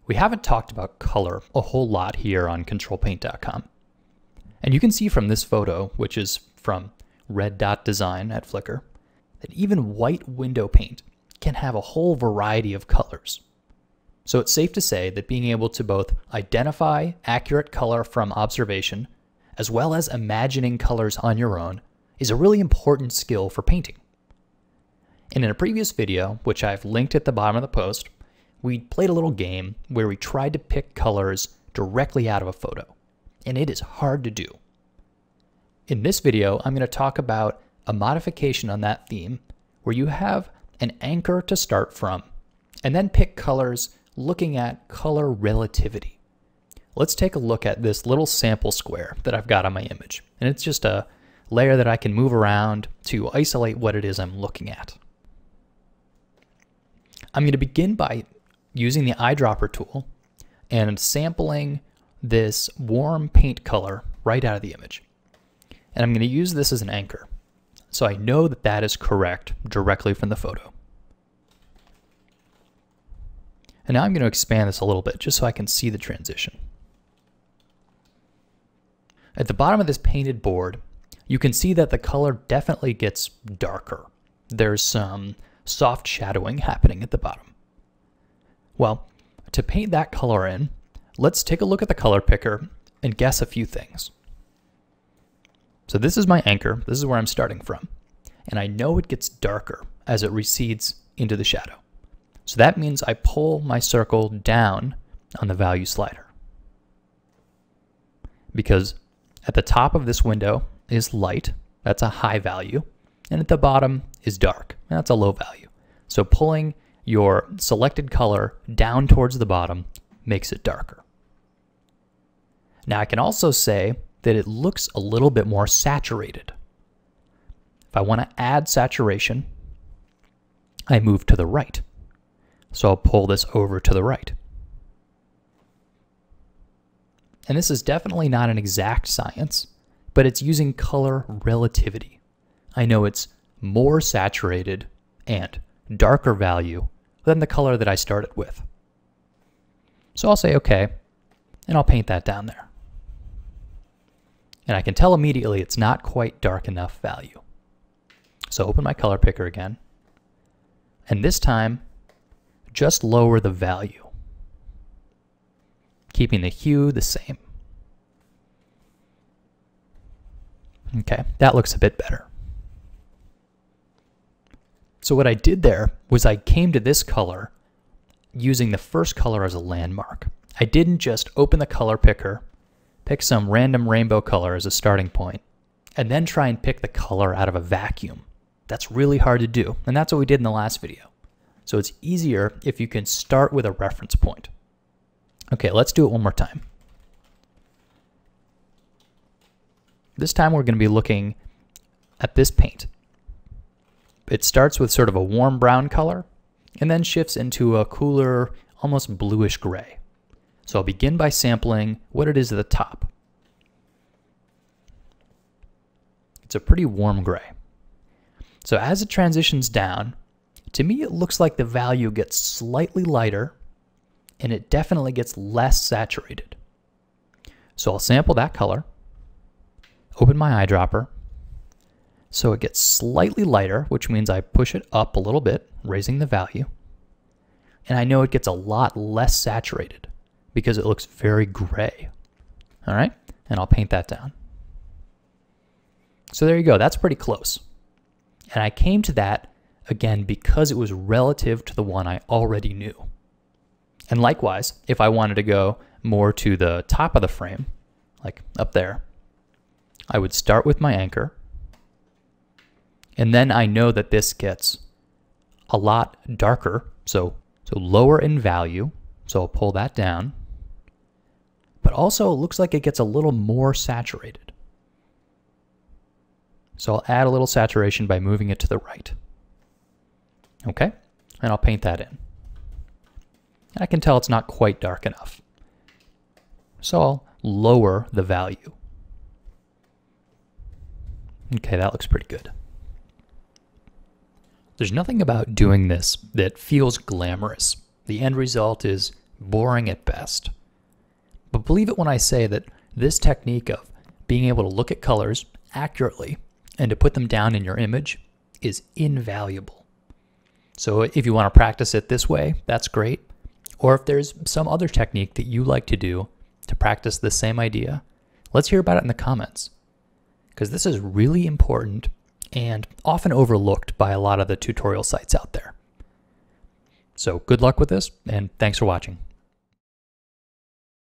we haven't talked about color a whole lot here on controlpaint.com. And you can see from this photo, which is from Red Dot Design at Flickr, that even white window paint can have a whole variety of colors. So it's safe to say that being able to both identify accurate color from observation, as well as imagining colors on your own, is a really important skill for painting. And in a previous video, which I've linked at the bottom of the post, we played a little game where we tried to pick colors directly out of a photo, and it is hard to do. In this video, I'm going to talk about a modification on that theme where you have an anchor to start from, and then pick colors looking at color relativity. Let's take a look at this little sample square that I've got on my image, and it's just a layer that I can move around to isolate what it is I'm looking at. I'm going to begin by using the eyedropper tool and sampling this warm paint color right out of the image. And I'm going to use this as an anchor, so I know that that is correct directly from the photo. And now I'm going to expand this a little bit just so I can see the transition. At the bottom of this painted board, you can see that the color definitely gets darker. There's some soft shadowing happening at the bottom. Well, to paint that color in, let's take a look at the color picker and guess a few things. So this is my anchor. This is where I'm starting from. And I know it gets darker as it recedes into the shadow. So that means I pull my circle down on the value slider. Because at the top of this window is light, that's a high value, and at the bottom is dark, that's a low value. So pulling your selected color down towards the bottom makes it darker. Now I can also say that it looks a little bit more saturated. If I want to add saturation, I move to the right. So I'll pull this over to the right. And this is definitely not an exact science, but it's using color relativity. I know it's more saturated and darker value than the color that I started with. So I'll say okay, and I'll paint that down there. And I can tell immediately it's not quite dark enough value. So open my color picker again, and this time just lower the value, keeping the hue the same. Okay, that looks a bit better. So what I did there was I came to this color using the first color as a landmark. I didn't just open the color picker, pick some random rainbow color as a starting point, and then try and pick the color out of a vacuum. That's really hard to do, and that's what we did in the last video. So it's easier if you can start with a reference point. Okay, let's do it one more time. This time we're going to be looking at this paint. It starts with sort of a warm brown color and then shifts into a cooler, almost bluish gray. So I'll begin by sampling what it is at the top. It's a pretty warm gray. So as it transitions down, to me it looks like the value gets slightly lighter and it definitely gets less saturated. So I'll sample that color, open my eyedropper, so it gets slightly lighter, which means I push it up a little bit, raising the value, and I know it gets a lot less saturated because it looks very gray. All right, and I'll paint that down. So there you go, that's pretty close. And I came to that, again, because it was relative to the one I already knew. And likewise, if I wanted to go more to the top of the frame, like up there, I would start with my anchor, and then I know that this gets a lot darker, so lower in value, so I'll pull that down, but also it looks like it gets a little more saturated. So I'll add a little saturation by moving it to the right. Okay, and I'll paint that in. I can tell it's not quite dark enough. So I'll lower the value. Okay, that looks pretty good. There's nothing about doing this that feels glamorous. The end result is boring at best. But believe it when I say that this technique of being able to look at colors accurately and to put them down in your image is invaluable. So if you want to practice it this way, that's great. Or if there's some other technique that you like to do to practice the same idea, let's hear about it in the comments. Because this is really important and often overlooked by a lot of the tutorial sites out there. So good luck with this, and thanks for watching.